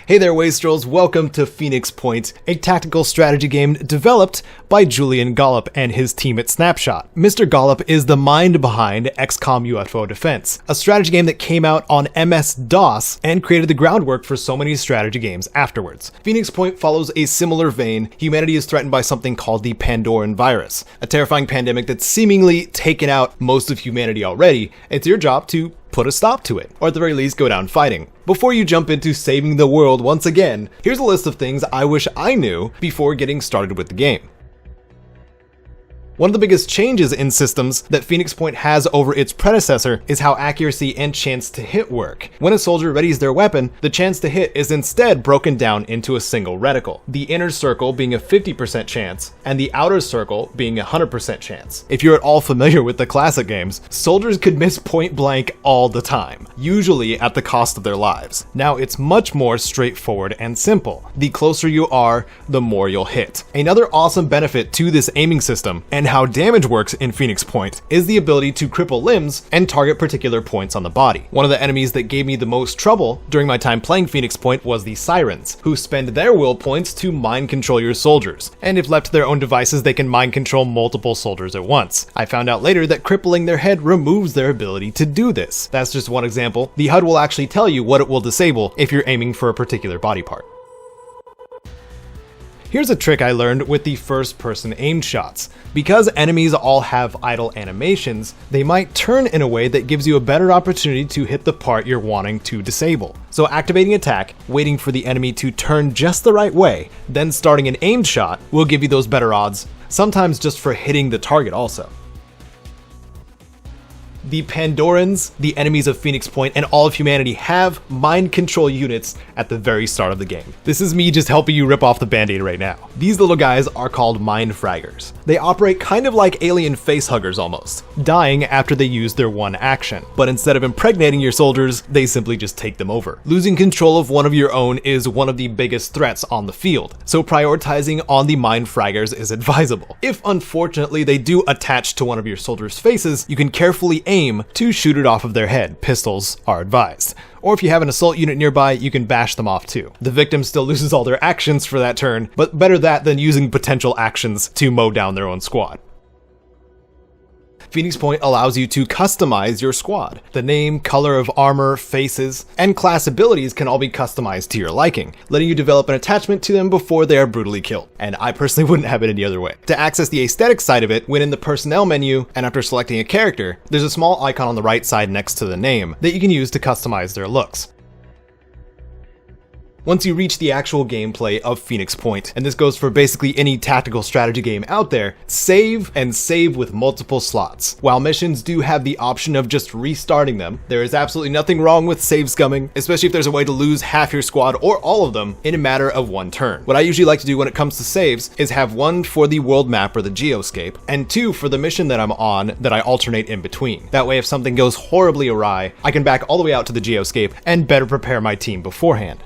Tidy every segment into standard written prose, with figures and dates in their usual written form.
Hey there, Wastrels, welcome to Phoenix Point, a tactical strategy game developed by Julian Gollop and his team at Snapshot. Mr. Gollop is the mind behind XCOM UFO Defense, a strategy game that came out on MS-DOS and created the groundwork for so many strategy games afterwards. Phoenix Point follows a similar vein. Humanity is threatened by something called the Pandoran virus, a terrifying pandemic that's seemingly taken out most of humanity already. It's your job to put a stop to it, or at the very least go down fighting. Before you jump into saving the world once again, here's a list of things I wish I knew before getting started with the game. One of the biggest changes in systems that Phoenix Point has over its predecessor is how accuracy and chance to hit work. When a soldier readies their weapon, the chance to hit is instead broken down into a single reticle, the inner circle being a 50% chance, and the outer circle being a 100% chance. If you're at all familiar with the classic games, soldiers could miss point blank all the time, usually at the cost of their lives. Now it's much more straightforward and simple. The closer you are, the more you'll hit. Another awesome benefit to this aiming system, and how damage works in Phoenix Point, is the ability to cripple limbs and target particular points on the body. One of the enemies that gave me the most trouble during my time playing Phoenix Point was the Sirens, who spend their will points to mind control your soldiers, and if left to their own devices they can mind control multiple soldiers at once. I found out later that crippling their head removes their ability to do this. That's just one example. The HUD will actually tell you what it will disable if you're aiming for a particular body part. Here's a trick I learned with the first-person aimed shots. Because enemies all have idle animations, they might turn in a way that gives you a better opportunity to hit the part you're wanting to disable. So activating attack, waiting for the enemy to turn just the right way, then starting an aimed shot will give you those better odds, sometimes just for hitting the target also. The Pandorans, the enemies of Phoenix Point, and all of humanity have mind control units at the very start of the game. This is me just helping you rip off the band-aid right now. These little guys are called mind fraggers. They operate kind of like alien face huggers almost, dying after they use their one action. But instead of impregnating your soldiers, they simply just take them over. Losing control of one of your own is one of the biggest threats on the field, so prioritizing on the mind fraggers is advisable. If unfortunately they do attach to one of your soldiers' faces, you can carefully aim to shoot it off of their head. Pistols are advised. Or if you have an assault unit nearby, you can bash them off too. The victim still loses all their actions for that turn, but better that than using potential actions to mow down their own squad. Phoenix Point allows you to customize your squad. The name, color of armor, faces, and class abilities can all be customized to your liking, letting you develop an attachment to them before they are brutally killed. And I personally wouldn't have it any other way. To access the aesthetic side of it, when in the personnel menu, and after selecting a character, there's a small icon on the right side next to the name that you can use to customize their looks. Once you reach the actual gameplay of Phoenix Point, and this goes for basically any tactical strategy game out there, save and save with multiple slots. While missions do have the option of just restarting them, there is absolutely nothing wrong with save scumming, especially if there's a way to lose half your squad or all of them in a matter of one turn. What I usually like to do when it comes to saves is have one for the world map or the geoscape, and two for the mission that I'm on that I alternate in between. That way if something goes horribly awry, I can back all the way out to the geoscape and better prepare my team beforehand.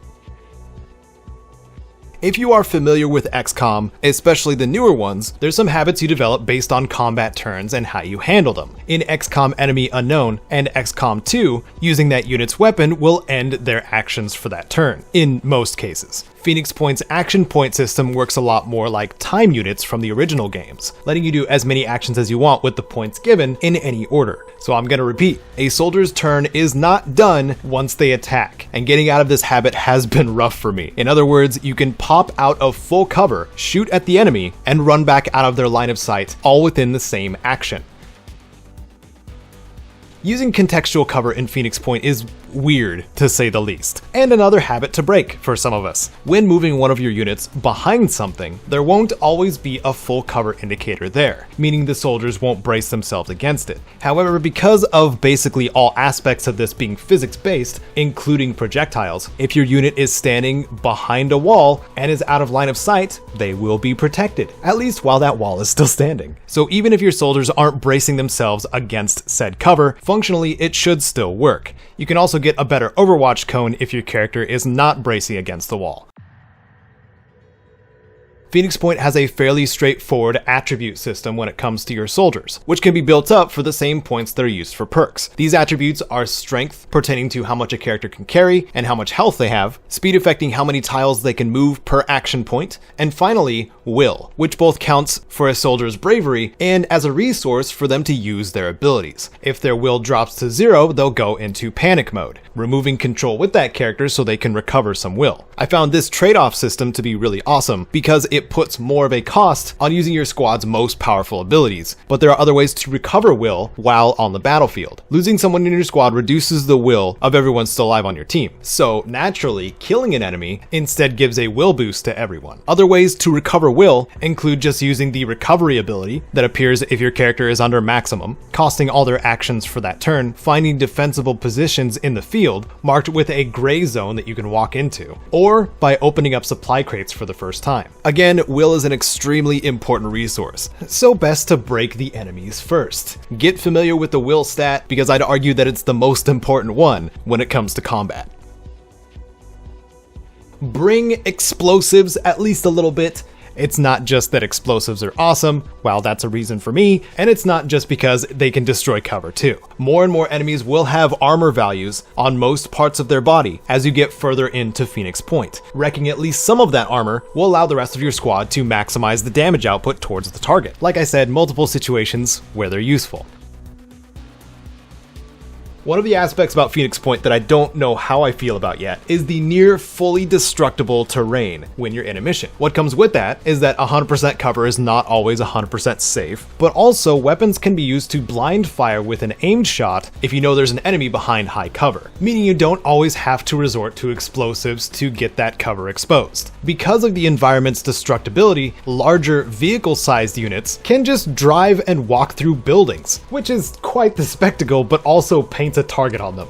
If you are familiar with XCOM, especially the newer ones, there's some habits you develop based on combat turns and how you handle them. In XCOM Enemy Unknown and XCOM 2, using that unit's weapon will end their actions for that turn, in most cases. Phoenix Point's action point system works a lot more like time units from the original games, letting you do as many actions as you want with the points given in any order. So I'm gonna repeat, a soldier's turn is not done once they attack, and getting out of this habit has been rough for me. In other words, you can pop out of full cover, shoot at the enemy, and run back out of their line of sight, all within the same action. Using contextual cover in Phoenix Point is weird, to say the least, and another habit to break for some of us. When moving one of your units behind something, there won't always be a full cover indicator there, meaning the soldiers won't brace themselves against it. However, because of basically all aspects of this being physics-based, including projectiles, if your unit is standing behind a wall and is out of line of sight, they will be protected, at least while that wall is still standing. So even if your soldiers aren't bracing themselves against said cover, functionally it should still work. You can also get a better Overwatch cone if your character is not bracing against the wall. Phoenix Point has a fairly straightforward attribute system when it comes to your soldiers, which can be built up for the same points that are used for perks. These attributes are strength, pertaining to how much a character can carry and how much health they have, speed affecting how many tiles they can move per action point, and finally, will, which both counts for a soldier's bravery and as a resource for them to use their abilities. If their will drops to 0, they'll go into panic mode, removing control with that character so they can recover some will. I found this trade-off system to be really awesome because it puts more of a cost on using your squad's most powerful abilities, but there are other ways to recover will while on the battlefield. Losing someone in your squad reduces the will of everyone still alive on your team, so naturally, killing an enemy instead gives a will boost to everyone. Other ways to recover will include just using the recovery ability that appears if your character is under maximum, costing all their actions for that turn, finding defensible positions in the field marked with a gray zone that you can walk into, or by opening up supply crates for the first time. Again, will is an extremely important resource, so best to break the enemies first. Get familiar with the will stat because I'd argue that it's the most important one when it comes to combat. Bring explosives at least a little bit. It's not just that explosives are awesome, while that's a reason for me, and it's not just because they can destroy cover too. More and more enemies will have armor values on most parts of their body as you get further into Phoenix Point. Wrecking at least some of that armor will allow the rest of your squad to maximize the damage output towards the target. Like I said, multiple situations where they're useful. One of the aspects about Phoenix Point that I don't know how I feel about yet is the near fully destructible terrain when you're in a mission. What comes with that is that 100% cover is not always 100% safe, but also weapons can be used to blind fire with an aimed shot if you know there's an enemy behind high cover, meaning you don't always have to resort to explosives to get that cover exposed. Because of the environment's destructibility, larger vehicle-sized units can just drive and walk through buildings, which is quite the spectacle, but also paints a target on them.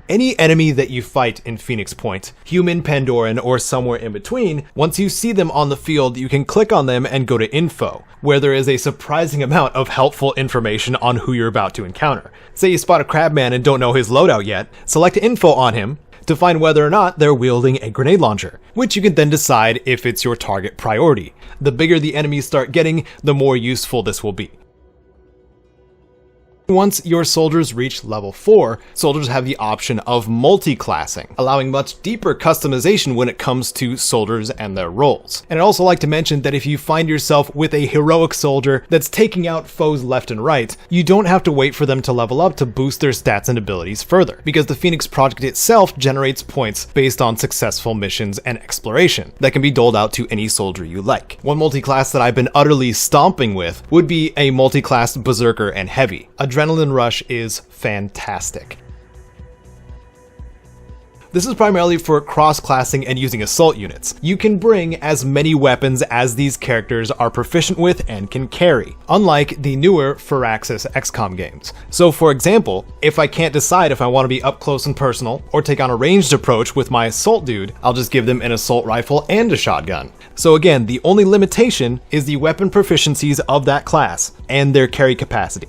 Any enemy that you fight in Phoenix Point, human, Pandoran, or somewhere in between, once you see them on the field, you can click on them and go to Info, where there is a surprising amount of helpful information on who you're about to encounter. Say you spot a crabman and don't know his loadout yet, select Info on him to find whether or not they're wielding a grenade launcher, which you can then decide if it's your target priority. The bigger the enemies start getting, the more useful this will be. Once your soldiers reach level 4, soldiers have the option of multi-classing, allowing much deeper customization when it comes to soldiers and their roles. And I'd also like to mention that if you find yourself with a heroic soldier that's taking out foes left and right, you don't have to wait for them to level up to boost their stats and abilities further, because the Phoenix Project itself generates points based on successful missions and exploration that can be doled out to any soldier you like. One multi-class that I've been utterly stomping with would be a multi-class Berserker and Heavy. Adrenaline Rush is fantastic. This is primarily for cross-classing and using assault units. You can bring as many weapons as these characters are proficient with and can carry, unlike the newer Firaxis XCOM games. So for example, if I can't decide if I want to be up close and personal or take on a ranged approach with my assault dude, I'll just give them an assault rifle and a shotgun. So again, the only limitation is the weapon proficiencies of that class and their carry capacity.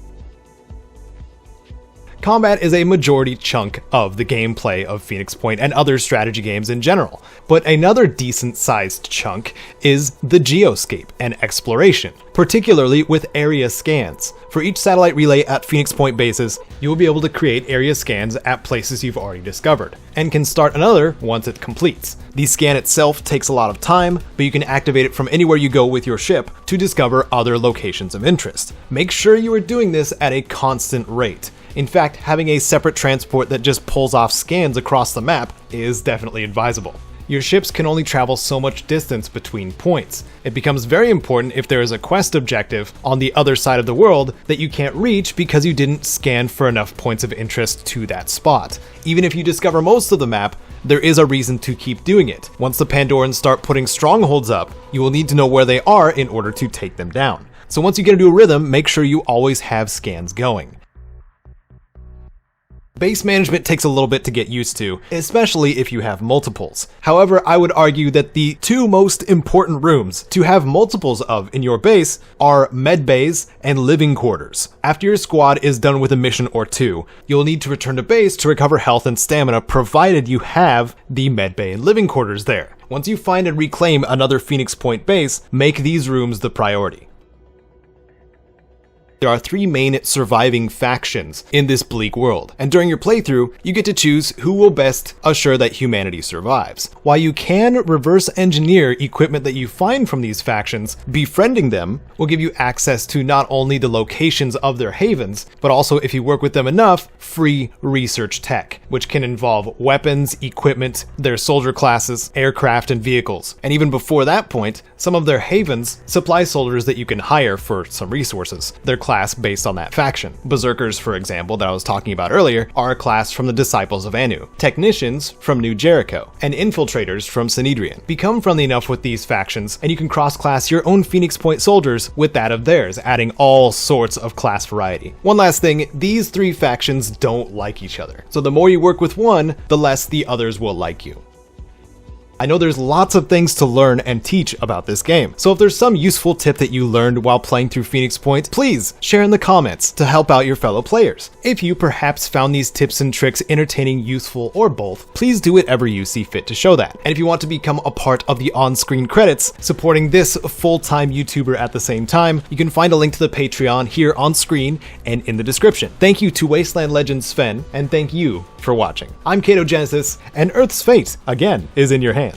Combat is a majority chunk of the gameplay of Phoenix Point and other strategy games in general, but another decent-sized chunk is the geoscape and exploration, particularly with area scans. For each satellite relay at Phoenix Point bases, you will be able to create area scans at places you've already discovered, and can start another once it completes. The scan itself takes a lot of time, but you can activate it from anywhere you go with your ship to discover other locations of interest. Make sure you are doing this at a constant rate. In fact, having a separate transport that just pulls off scans across the map is definitely advisable. Your ships can only travel so much distance between points. It becomes very important if there is a quest objective on the other side of the world that you can't reach because you didn't scan for enough points of interest to that spot. Even if you discover most of the map, there is a reason to keep doing it. Once the Pandorans start putting strongholds up, you will need to know where they are in order to take them down. So once you get into a rhythm, make sure you always have scans going. Base management takes a little bit to get used to, especially if you have multiples. However, I would argue that the two most important rooms to have multiples of in your base are med bays and living quarters. After your squad is done with a mission or two, you'll need to return to base to recover health and stamina, provided you have the med bay and living quarters there. Once you find and reclaim another Phoenix Point base, make these rooms the priority. There are three main surviving factions in this bleak world, and during your playthrough, you get to choose who will best assure that humanity survives. While you can reverse engineer equipment that you find from these factions, befriending them will give you access to not only the locations of their havens, but also, if you work with them enough, free research tech, which can involve weapons, equipment, their soldier classes, aircraft, and vehicles. And even before that point, some of their havens supply soldiers that you can hire for some resources. Their class based on that faction. Berserkers, for example, that I was talking about earlier, are a class from the Disciples of Anu, technicians from New Jericho, and infiltrators from Sanhedrin. Become friendly enough with these factions, and you can cross-class your own Phoenix Point soldiers with that of theirs, adding all sorts of class variety. One last thing, these three factions don't like each other, so the more you work with one, the less the others will like you. I know there's lots of things to learn and teach about this game, so if there's some useful tip that you learned while playing through Phoenix Point, please share in the comments to help out your fellow players. If you perhaps found these tips and tricks entertaining, useful, or both, please do whatever you see fit to show that. And if you want to become a part of the on-screen credits, supporting this full-time YouTuber at the same time, you can find a link to the Patreon here on screen and in the description. Thank you to Wasteland Legend Sven, and thank you for watching. I'm Caedo Genesis, and Earth's fate, again, is in your hands.